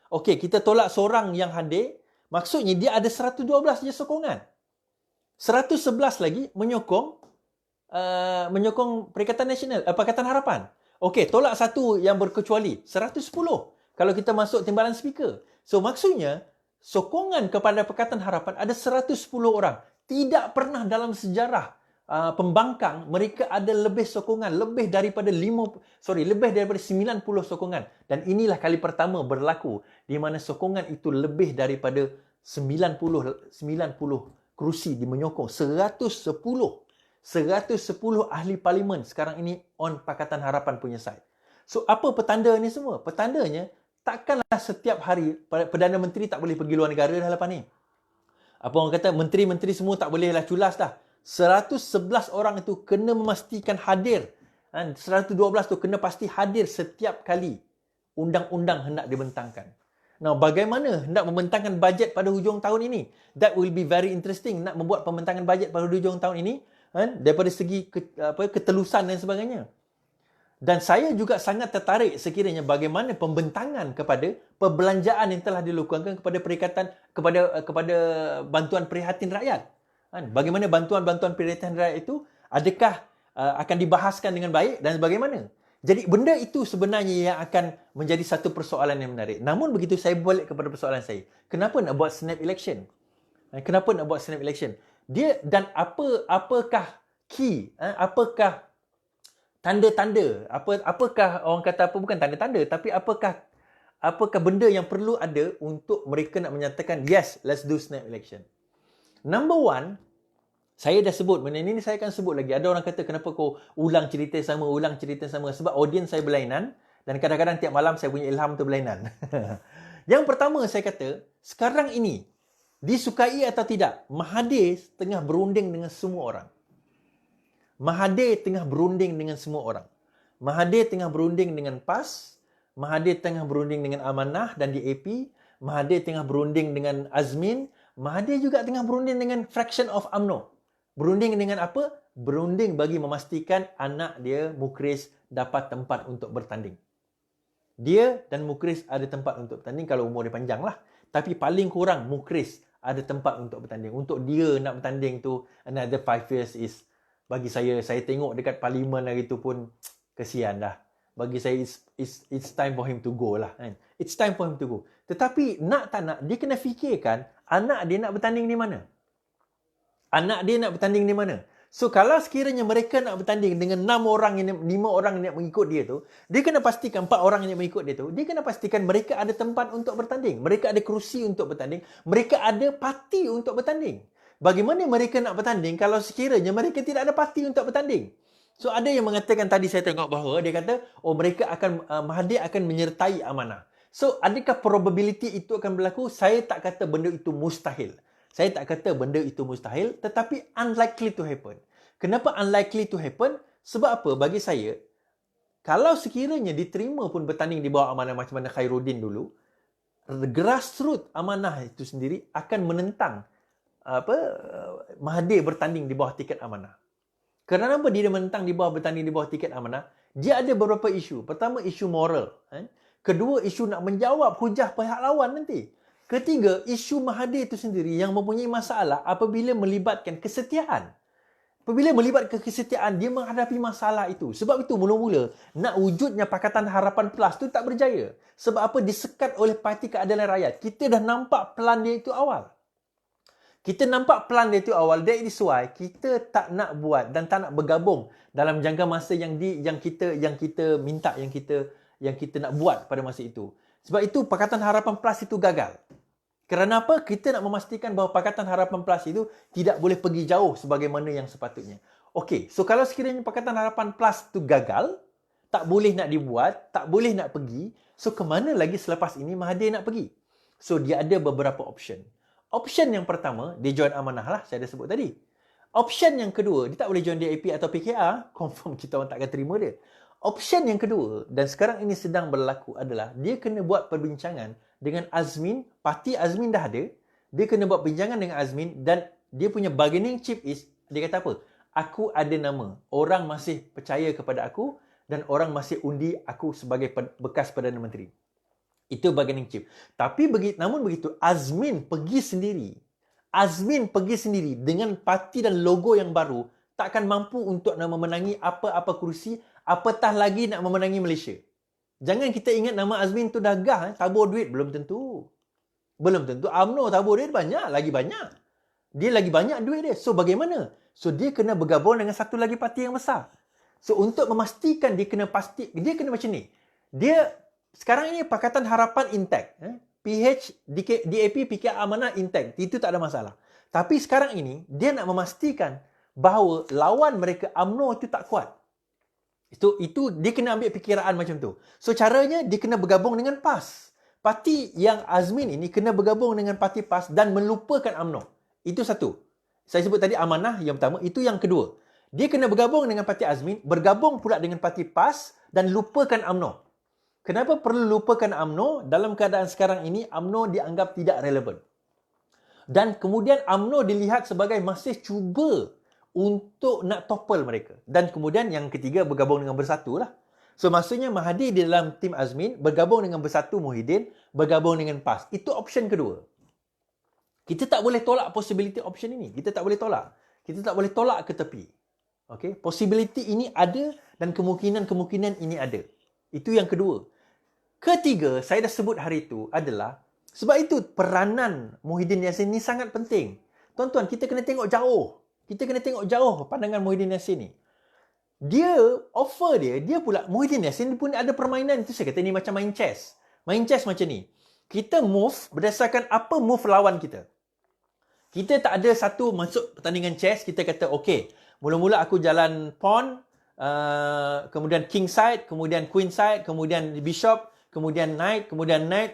Okey, kita tolak seorang yang hadir, maksudnya dia ada 112 je sokongan. 111 lagi menyokong Perikatan Nasional, Pakatan Harapan. Okey, tolak satu yang berkecuali, 110. Kalau kita masuk timbalan speaker. So maksudnya sokongan kepada Pakatan Harapan ada 110 orang. Tidak pernah dalam sejarah pembangkang mereka ada lebih sokongan, lebih daripada 90 sokongan. Dan inilah kali pertama berlaku di mana sokongan itu lebih daripada 90 kerusi menyokong 110 ahli parlimen sekarang ini on Pakatan Harapan punya side. So apa petanda ni semua? Petandanya takkanlah setiap hari Perdana Menteri tak boleh pergi luar negara dah lepas ni. Apa orang kata, menteri-menteri semua tak bolehlah culas dah. 111 orang itu kena memastikan hadir. 112 tu kena pasti hadir setiap kali undang-undang hendak dibentangkan. Now, bagaimana hendak membentangkan bajet pada hujung tahun ini? That will be very interesting. Nak membuat pembentangan bajet pada hujung tahun ini, daripada segi ketelusan dan sebagainya. Dan saya juga sangat tertarik sekiranya bagaimana pembentangan kepada perbelanjaan yang telah dilakukan kepada bantuan prihatin rakyat. Bagaimana bantuan prihatin rakyat itu adakah akan dibahaskan dengan baik dan bagaimana? Jadi benda itu sebenarnya yang akan menjadi satu persoalan yang menarik. Namun begitu, saya balik kepada persoalan saya. Kenapa nak buat snap election? Kenapa nak buat snap election? Dia dan apakah key? Apakah tanda-tanda? Apakah orang kata apa, bukan tanda-tanda, tapi apakah benda yang perlu ada untuk mereka nak menyatakan yes, let's do snap election? Number one, saya dah sebut benda ini, saya akan sebut lagi. Ada orang kata kenapa kau ulang cerita sama. Sebab audiens saya berlainan dan kadang-kadang tiap malam saya punya ilham tu berlainan. Yang pertama saya kata, sekarang ini disukai atau tidak, Mahathir tengah berunding dengan semua orang. Mahathir tengah berunding dengan semua orang. Mahathir tengah berunding dengan PAS, Mahathir tengah berunding dengan Amanah dan DAP, Mahathir tengah berunding dengan Azmin, Mahathir juga tengah berunding dengan fraction of UMNO. Berunding dengan apa? Berunding bagi memastikan anak dia, Mukhriz, dapat tempat untuk bertanding. Dia dan Mukhriz ada tempat untuk bertanding kalau umur dia panjang lah. Tapi paling kurang Mukhriz ada tempat untuk bertanding. Untuk dia nak bertanding tu, another 5 years is Bagi saya tengok dekat parlimen hari tu pun kesian dah. Bagi saya it's time for him to go lah kan. It's time for him to go. Tetapi nak tak nak dia kena fikirkan anak dia nak bertanding di mana. Anak dia nak bertanding di mana. So kalau sekiranya mereka nak bertanding dengan 5 orang yang nak mengikut dia tu, dia kena pastikan 4 orang yang mengikut dia tu, dia kena pastikan mereka ada tempat untuk bertanding, mereka ada kerusi untuk bertanding, mereka ada parti untuk bertanding. Bagaimana mereka nak bertanding kalau sekiranya mereka tidak ada parti untuk bertanding? So ada yang mengatakan tadi saya tengok bahawa dia kata mereka akan Mahathir akan menyertai amanah. So adakah probability itu akan berlaku? Saya tak kata benda itu mustahil. Saya tak kata benda itu mustahil, tetapi unlikely to happen. Kenapa unlikely to happen? Sebab apa? Bagi saya, kalau sekiranya diterima pun bertanding di bawah amanah macam mana Khairuddin dulu, grassroots amanah itu sendiri akan menentang Mahathir bertanding di bawah tiket amanah. Kenapa dia menentang bertanding di bawah tiket amanah? Dia ada beberapa isu. Pertama, isu moral. Kedua, isu nak menjawab hujah pihak lawan nanti. Ketiga, isu Mahathir itu sendiri yang mempunyai masalah apabila melibatkan kesetiaan. Apabila melibatkan kesetiaan, dia menghadapi masalah itu. Sebab itu mula-mula nak wujudnya Pakatan Harapan Plus tu tak berjaya. Sebab apa? Disekat oleh Parti Keadilan Rakyat. Kita dah nampak plan dia itu awal. That is why kita tak nak buat dan tak nak bergabung dalam jangka masa yang kita minta, yang kita nak buat pada masa itu. Sebab itu Pakatan Harapan Plus itu gagal. Kerana apa? Kita nak memastikan bahawa Pakatan Harapan Plus itu tidak boleh pergi jauh sebagaimana yang sepatutnya. Okey, so kalau sekiranya Pakatan Harapan Plus itu gagal, tak boleh nak dibuat, tak boleh nak pergi, so ke mana lagi selepas ini Mahathir nak pergi? So dia ada beberapa option. Option yang pertama, dia join amanah lah, saya dah sebut tadi. Option yang kedua, dia tak boleh join DAP atau PKR, confirm kita orang takkan terima dia. Option yang kedua, dan sekarang ini sedang berlaku adalah, dia kena buat perbincangan dengan Azmin, parti Azmin dah ada, dia kena buat perbincangan dengan Azmin dan dia punya bargaining chip is, dia kata apa? Aku ada nama, orang masih percaya kepada aku dan orang masih undi aku sebagai bekas Perdana Menteri. Itu bargaining chip. Tapi namun begitu, Azmin pergi sendiri dengan parti dan logo yang baru, takkan mampu untuk nak memenangi apa-apa kerusi, apatah lagi nak memenangi Malaysia. Jangan kita ingat nama Azmin tu dah gah, tabur duit. Belum tentu. UMNO tabur duit lagi banyak. Dia lagi banyak duit dia. So bagaimana? So dia kena bergabung dengan satu lagi parti yang besar. So untuk memastikan dia kena macam ni. Dia sekarang ini Pakatan Harapan intact. PH, DAP, PKR Amanah intact. Itu tak ada masalah. Tapi sekarang ini, dia nak memastikan bahawa lawan mereka UMNO itu tak kuat. Itu dia kena ambil fikiraan macam tu. So caranya, dia kena bergabung dengan PAS. Parti yang Azmin ini kena bergabung dengan parti PAS dan melupakan UMNO. Itu satu. Saya sebut tadi Amanah yang pertama. Itu yang kedua. Dia kena bergabung dengan parti Azmin, bergabung pula dengan parti PAS dan lupakan UMNO. Kenapa perlu lupakan UMNO? Dalam keadaan sekarang ini, UMNO dianggap tidak relevan. Dan kemudian UMNO dilihat sebagai masih cuba untuk nak topple mereka. Dan kemudian yang ketiga, bergabung dengan Bersatu lah. So maksudnya Mahathir di dalam tim Azmin, bergabung dengan Bersatu Muhyiddin, bergabung dengan PAS. Itu option kedua. Kita tak boleh tolak possibility option ini. Kita tak boleh tolak ke tepi. Okay? Possibility ini ada dan kemungkinan ini ada. Itu yang kedua. Ketiga, saya dah sebut hari itu adalah, sebab itu peranan Muhyiddin Yassin ni sangat penting. Tuan-tuan, kita kena tengok jauh. Pandangan Muhyiddin Yassin ni. Dia pula, Muhyiddin Yassin pun ada permainan. Itu saya kata ni macam main chess. Main chess macam ni. Kita move berdasarkan apa move lawan kita. Kita tak ada satu masuk pertandingan chess, kita kata, okay, mula-mula aku jalan pawn, kemudian king side, kemudian queen side, kemudian bishop, kemudian knight,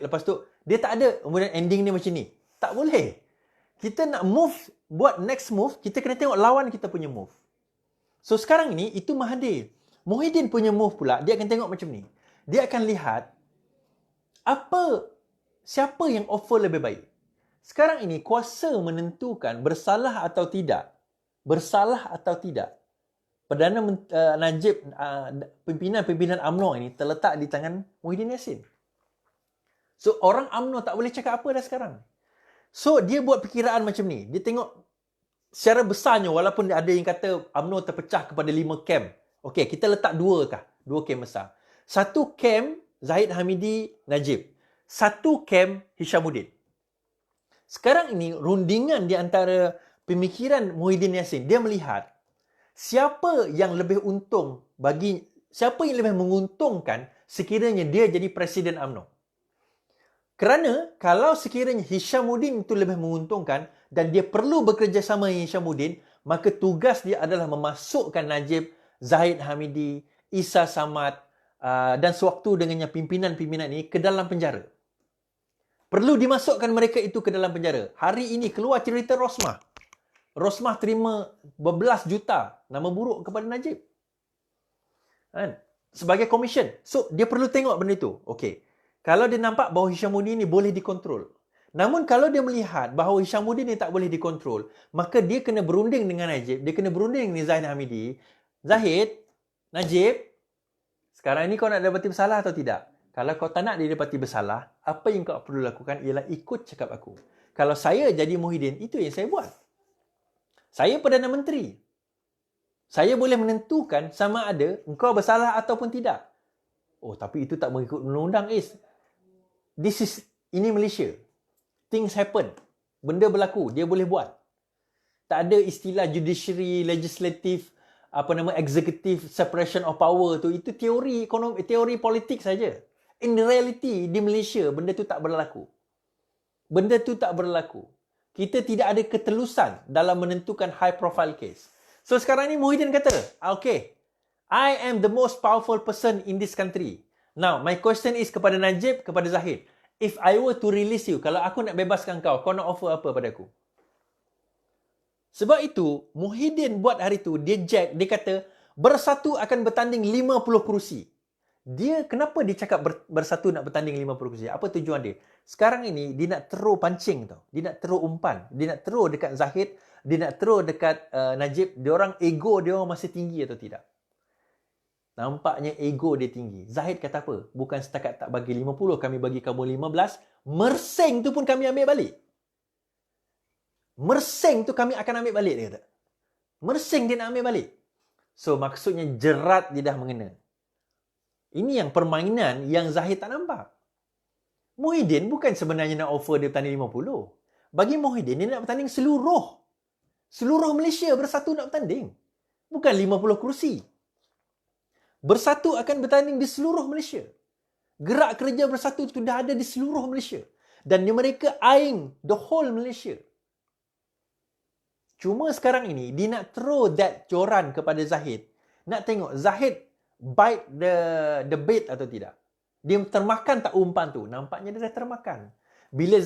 lepas tu dia tak ada, kemudian ending dia macam ni. Tak boleh. Kita nak move, buat next move, kita kena tengok lawan kita punya move. So sekarang ini, itu Mahathir. Muhyiddin punya move pula, dia akan tengok macam ni. Dia akan lihat siapa yang offer lebih baik. Sekarang ini, kuasa menentukan bersalah atau tidak. Perdana Najib, pimpinan UMNO ini terletak di tangan Muhyiddin Yassin. So, orang UMNO tak boleh cakap apa dah sekarang. So, dia buat perkiraan macam ni. Dia tengok secara besarnya, walaupun ada yang kata UMNO terpecah kepada 5 kem. Okey, kita letak 2 kah? 2 kem besar. Satu kem Zahid Hamidi Najib. Satu kem Hishamuddin. Sekarang ini rundingan di antara pemikiran Muhyiddin Yassin, dia melihat siapa yang lebih untung siapa yang lebih menguntungkan sekiranya dia jadi Presiden UMNO. Kerana kalau sekiranya Hishamuddin itu lebih menguntungkan dan dia perlu bekerjasama dengan Hishamuddin, maka tugas dia adalah memasukkan Najib, Zahid Hamidi, Isa Samad dan sewaktu dengannya pimpinan-pimpinan ini ke dalam penjara. Perlu dimasukkan mereka itu ke dalam penjara. Hari ini keluar cerita Rosmah. Rosmah terima berbelas juta nama buruk kepada Najib. Kan? Sebagai komisen. So, dia perlu tengok benda itu. Okey. Kalau dia nampak bahawa Hishamuddin ni boleh dikontrol. Namun kalau dia melihat bahawa Hishamuddin ni tak boleh dikontrol, maka dia kena berunding dengan Najib, dia kena berunding dengan Zahid Hamidi. Zahid, Najib, sekarang ni kau nak dapati bersalah atau tidak? Kalau kau tak nak dia dapati bersalah, apa yang kau perlu lakukan ialah ikut cakap aku. Kalau saya jadi Muhyiddin, itu yang saya buat. Saya Perdana Menteri. Saya boleh menentukan sama ada engkau bersalah ataupun tidak. Oh, tapi itu tak mengikut undang-undang, ini Malaysia. Things happen. Benda berlaku, dia boleh buat. Tak ada istilah judiciary, legislative, executive separation of power tu. Itu teori ekonomi, teori politik saja. In reality, di Malaysia, benda tu tak berlaku. Benda tu tak berlaku. Kita tidak ada ketelusan dalam menentukan high profile case. So sekarang ni Muhyiddin kata, okay, I am the most powerful person in this country. Now, my question is kepada Najib, kepada Zahid. If I were to release you, kalau aku nak bebaskan kau nak offer apa pada aku? Sebab itu, Muhyiddin buat hari tu, dia kata, Bersatu akan bertanding 50 kerusi. Kenapa dia cakap Bersatu nak bertanding 50 kerusi? Apa tujuan dia? Sekarang ini, dia nak terus pancing tau. Dia nak terus umpan. Dia nak terus dekat Zahid. Dia nak terus dekat Najib. Ego dia orang masih tinggi atau tidak? Nampaknya ego dia tinggi. Zahid kata apa? Bukan setakat tak bagi 50, kami bagi kamu 15. Mersing tu pun kami ambil balik. Mersing tu kami akan ambil balik, dia kata. Mersing dia nak ambil balik. So, maksudnya jerat dia dah mengena. Ini yang permainan yang Zahid tak nampak. Muhyiddin bukan sebenarnya nak offer dia bertanding 50. Bagi Muhyiddin, dia nak bertanding seluruh Malaysia bersatu nak bertanding. Bukan 50 kerusi. Bersatu akan bertanding di seluruh Malaysia. Gerak kerja bersatu itu dah ada di seluruh Malaysia. Dan mereka eyeing the whole Malaysia. Cuma sekarang ini, dia nak throw that joran kepada Zahid. Nak tengok Zahid bite the bait atau tidak. Dia termakan tak umpan tu? Nampaknya dia dah termakan. Bila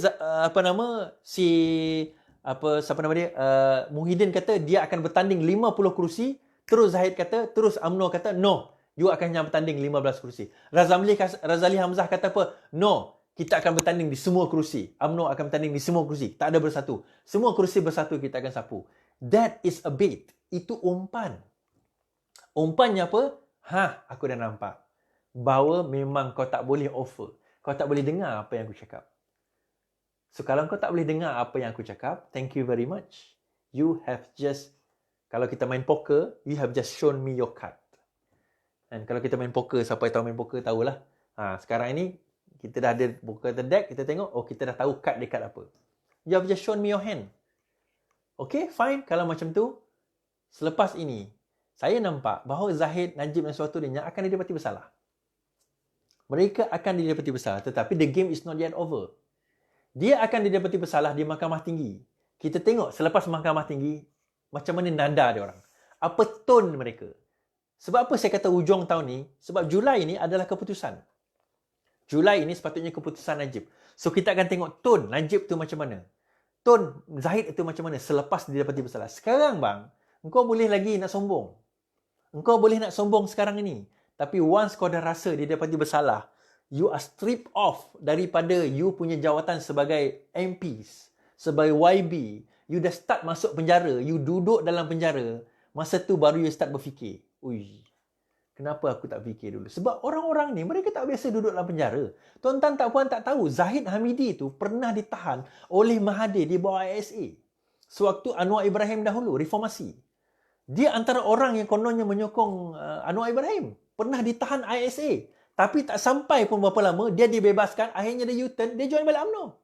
Muhyiddin kata dia akan bertanding 50 kerusi, terus Zahid kata, terus UMNO kata, no, you akan bertanding 15 kerusi. Razali Hamzah kata apa? No, kita akan bertanding di semua kerusi. UMNO akan bertanding di semua kerusi. Tak ada bersatu. Semua kerusi bersatu kita akan sapu. That is a bait. Itu umpan. Umpannya apa? Aku dah nampak. Bahawa memang kau tak boleh offer. Kau tak boleh dengar apa yang aku cakap. So, kalau kau tak boleh dengar apa yang aku cakap, thank you very much. You have just, kalau kita main poker, you have just shown me your card. Dan kalau kita main poker, siapa yang tahu main poker tahulah. Sekarang ini, kita dah ada poker deck, kita tengok, kita dah tahu card dia card apa. You have just shown me your hand. Okay, fine. Kalau macam tu, selepas ini, saya nampak bahawa Zahid, Najib dan suatu dia akan didapati bersalah. Mereka akan didapati bersalah. Tetapi the game is not yet over. Dia akan didapati bersalah di Mahkamah Tinggi. Kita tengok selepas Mahkamah Tinggi, macam mana nada dia orang. Apa tone mereka. Sebab apa saya kata hujung tahun ni? Sebab Julai ni adalah keputusan. Julai ini sepatutnya keputusan Najib. So kita akan tengok tone Najib tu macam mana. Tone Zahid itu macam mana selepas dia dapati bersalah. Sekarang bang, engkau boleh lagi nak sombong. Engkau boleh nak sombong sekarang ini. Tapi once kau dah rasa dia dapati bersalah, you are stripped off daripada you punya jawatan sebagai MPs, sebagai YB. You dah start masuk penjara, you duduk dalam penjara. Masa tu baru you start berfikir, kenapa aku tak fikir dulu? Sebab orang-orang ni, mereka tak biasa duduk dalam penjara. Tuan-tuan tak puan tak tahu, Zahid Hamidi tu pernah ditahan oleh Mahathir di bawah ISA. sewaktu Anwar Ibrahim dahulu, reformasi. Dia antara orang yang kononnya menyokong Anwar Ibrahim. Pernah ditahan ISA. Tapi tak sampai pun berapa lama, dia dibebaskan, akhirnya dia U-turn, dia join balik UMNO.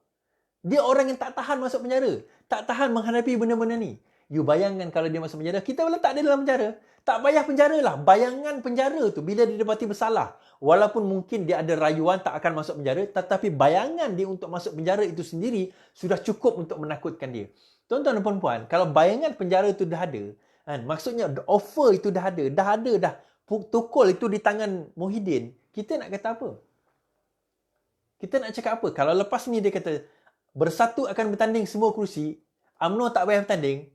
Dia orang yang tak tahan masuk penjara. Tak tahan menghadapi benda-benda ni. You bayangkan kalau dia masuk penjara, kita letak dia dalam penjara. Tak payah penjara lah. Bayangan penjara tu, bila dia dapati bersalah. Walaupun mungkin dia ada rayuan tak akan masuk penjara, tetapi bayangan dia untuk masuk penjara itu sendiri sudah cukup untuk menakutkan dia. Tuan-tuan dan puan-puan, kalau bayangan penjara itu dah ada, kan, maksudnya offer itu dah ada dah tukul itu di tangan Muhyiddin, kita nak kata apa? Kita nak cakap apa? Kalau lepas ni dia kata, bersatu akan bertanding semua kerusi, UMNO tak payah bertanding.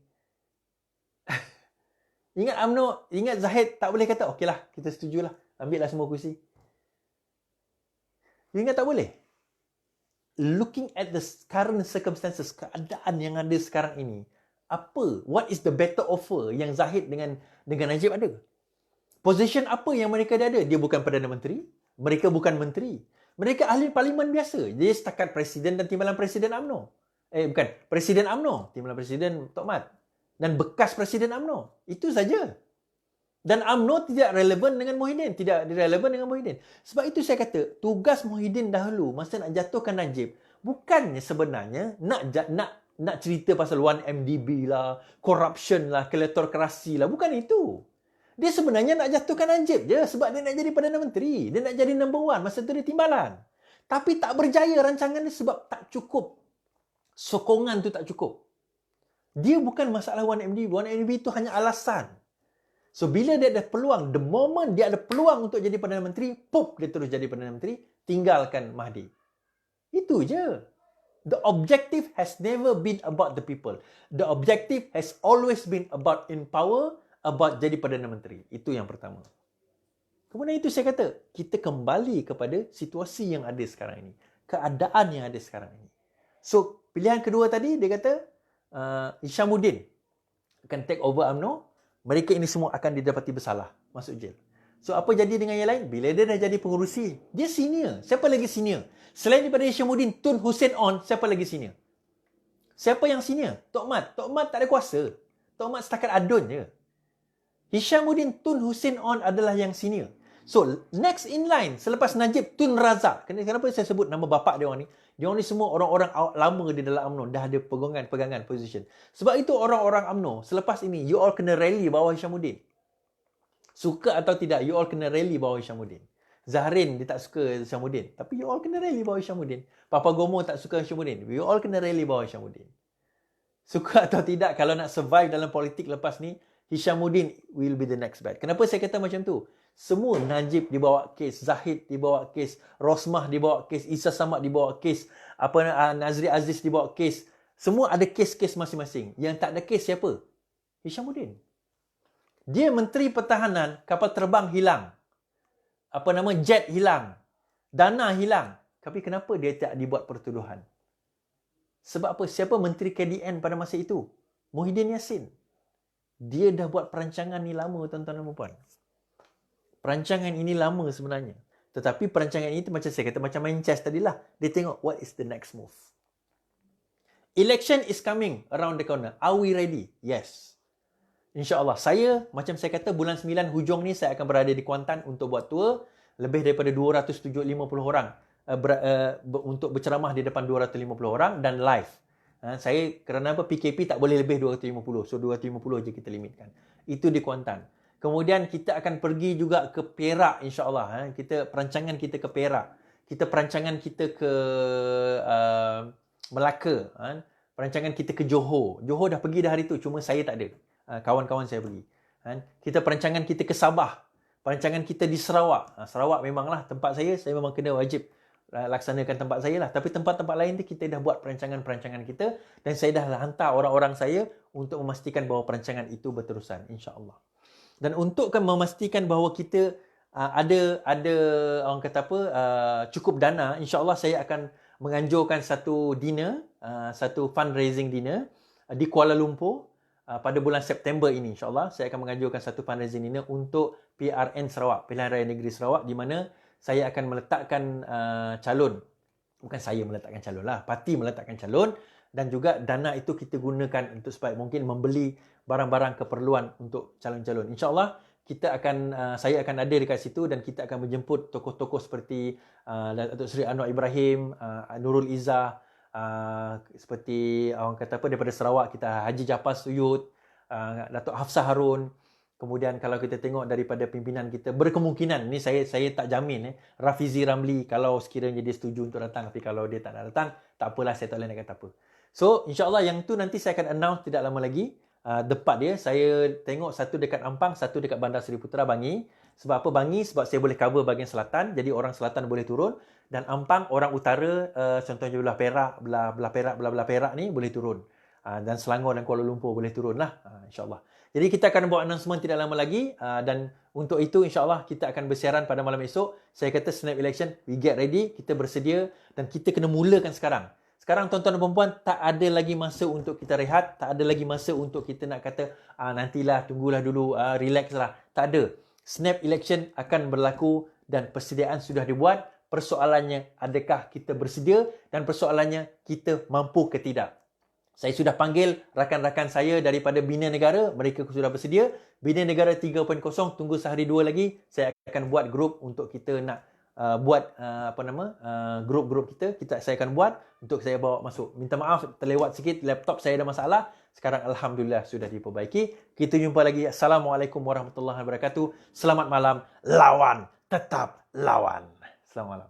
Ingat UMNO, ingat Zahid tak boleh kata, okeylah, kita setujulah, ambillah semua kerusi. You ingat tak boleh? Looking at the current circumstances, keadaan yang ada sekarang ini, what is the better offer yang Zahid dengan Najib ada? Position apa yang mereka ada? Dia bukan Perdana Menteri, mereka bukan menteri. Mereka ahli parlimen biasa. Dia setakat Presiden dan Timbalan Presiden UMNO. Bukan, Presiden UMNO, Timbalan Presiden Tok Mat. Dan bekas Presiden UMNO. Itu saja. Dan UMNO tidak relevan dengan Muhyiddin. Tidak relevan dengan Muhyiddin. Sebab itu saya kata, tugas Muhyiddin dahulu, masa nak jatuhkan Najib, bukannya sebenarnya nak cerita pasal 1MDB lah, corruption lah, kleptokrasi lah. Bukan itu. Dia sebenarnya nak jatuhkan Najib je sebab dia nak jadi Perdana Menteri. Dia nak jadi number one. Masa tu dia timbalan. Tapi tak berjaya rancangan dia sebab tak cukup. Sokongan tu tak cukup. Dia bukan masalah 1MDB. 1MDB itu hanya alasan. So, bila dia ada peluang, the moment dia ada peluang untuk jadi Perdana Menteri, dia terus jadi Perdana Menteri, tinggalkan Mahdi. Itu je. The objective has never been about the people. The objective has always been about in power, about jadi Perdana Menteri. Itu yang pertama. Kemudian itu saya kata, kita kembali kepada situasi yang ada sekarang ini. Keadaan yang ada sekarang ini. So, pilihan kedua tadi, dia kata, Hishamuddin akan take over UMNO. Mereka ini semua akan didapati bersalah. Masuk jail. So, apa jadi dengan yang lain? Bila dia dah jadi pengurusi, dia senior. Siapa lagi senior? Selain daripada Hishamuddin, Tun Hussein On, siapa lagi senior? Siapa yang senior? Tok Mat. Tok Mat tak ada kuasa. Tok Mat setakat adun je. Hishamuddin Tun Hussein On adalah yang senior. So, next in line, selepas Najib, Tun Razak. Kenapa saya sebut nama bapak dia orang ni? Dia orang ni semua orang-orang lama di dalam UMNO. Dah ada pegangan position. Sebab itu orang-orang UMNO, selepas ini, you all kena rally bawah Hishamuddin. Suka atau tidak, you all kena rally bawah Hishamuddin. Zahrin, dia tak suka Hishamuddin. Tapi you all kena rally bawah Hishamuddin. Papa Gomo tak suka Hishamuddin. You all kena rally bawah Hishamuddin. Suka atau tidak, kalau nak survive dalam politik lepas ni, Hishamuddin will be the next bat. Kenapa saya kata macam tu? Semua Najib dibawa kes, Zahid dibawa kes, Rosmah dibawa kes, Isa Samad dibawa kes, Nazri Aziz dibawa kes. Semua ada kes-kes masing-masing. Yang tak ada kes siapa? Hishamuddin. Dia Menteri Pertahanan, kapal terbang hilang. Jet hilang. Dana hilang. Tapi kenapa dia tak dibuat pertuduhan? Sebab apa? Siapa Menteri KDN pada masa itu? Muhyiddin Yassin. Dia dah buat perancangan ni lama, tuan-tuan dan puan. Perancangan ini lama sebenarnya. Tetapi perancangan ini macam saya kata, macam main chess tadilah. Dia tengok what is the next move. Election is coming around the corner. Are we ready? Yes. InsyaAllah. Saya, macam saya kata, bulan 9 hujung ni saya akan berada di Kuantan untuk buat tour. Lebih daripada 250 orang untuk berceramah di depan 250 orang dan live. Saya kerana apa? PKP tak boleh lebih 250. So 250 je kita limitkan. Itu di Kuantan. Kemudian kita akan pergi juga ke Perak insya-Allah. Perancangan kita ke Perak. Perancangan kita ke Melaka. Perancangan kita ke Johor. Johor dah pergi dah hari tu, cuma saya tak ada. Kawan-kawan saya pergi. Perancangan kita ke Sabah. Perancangan kita di Sarawak. Sarawak memanglah tempat saya memang kena wajib laksanakan tempat saya lah. Tapi tempat-tempat lain tu kita dah buat perancangan-perancangan kita dan saya dah hantar orang-orang saya untuk memastikan bahawa perancangan itu berterusan insya-Allah. Dan untuk memastikan bahawa kita ada orang kata apa cukup dana, insya-Allah saya akan menganjurkan satu dinner, satu fundraising dinner di Kuala Lumpur pada bulan September ini insya-Allah. Saya akan menganjurkan satu fundraising dinner untuk PRN Sarawak, Pilihan Raya Negeri Sarawak, di mana saya akan meletakkan calon. Bukan saya meletakkan calon lah. Parti meletakkan calon dan juga dana itu kita gunakan untuk supaya mungkin membeli barang-barang keperluan untuk calon-calon. InsyaAllah saya akan ada dekat situ dan kita akan menjemput tokoh-tokoh seperti Datuk Seri Anwar Ibrahim, Nurul Izzah, seperti orang kata apa daripada Sarawak kita Haji Jaafar Suyut, Datuk Hafsah Harun. Kemudian kalau kita tengok daripada pimpinan kita, berkemungkinan ni saya tak jamin Rafizi Ramli kalau sekiranya dia setuju untuk datang, tapi kalau dia tak nak datang tak apalah, saya tak boleh nak kata apa. So insyaAllah yang tu nanti saya akan announce tidak lama lagi. Depat dia saya tengok satu dekat Ampang, satu dekat Bandar Seri Putera Bangi. Sebab apa Bangi? Sebab saya boleh cover bahagian selatan, jadi orang selatan boleh turun, dan Ampang orang utara, contohnya belah Perak, belah Perak ni boleh turun. Dan Selangor dan Kuala Lumpur boleh turun lah, insyaAllah. Jadi kita akan buat announcement tidak lama lagi, dan untuk itu insyaAllah kita akan bersiaran pada malam esok. Saya kata Snap Election, we get ready, kita bersedia dan kita kena mulakan sekarang. Sekarang tuan-tuan dan perempuan, tak ada lagi masa untuk kita rehat, tak ada lagi masa untuk kita nak kata nantilah, tunggulah dulu, relax lah. Tak ada. Snap Election akan berlaku dan persediaan sudah dibuat. Persoalannya, adakah kita bersedia, dan persoalannya, kita mampu ke tidak. Saya sudah panggil rakan-rakan saya daripada Bina Negara, mereka sudah bersedia. Bina Negara 3.0, tunggu sehari dua lagi, saya akan buat grup untuk kita nak buat grup-grup saya akan buat untuk saya bawa masuk. Minta maaf terlewat sikit, laptop saya ada masalah. Sekarang alhamdulillah sudah diperbaiki. Kita jumpa lagi. Assalamualaikum warahmatullahi wabarakatuh. Selamat malam. Lawan tetap lawan. Selamat malam.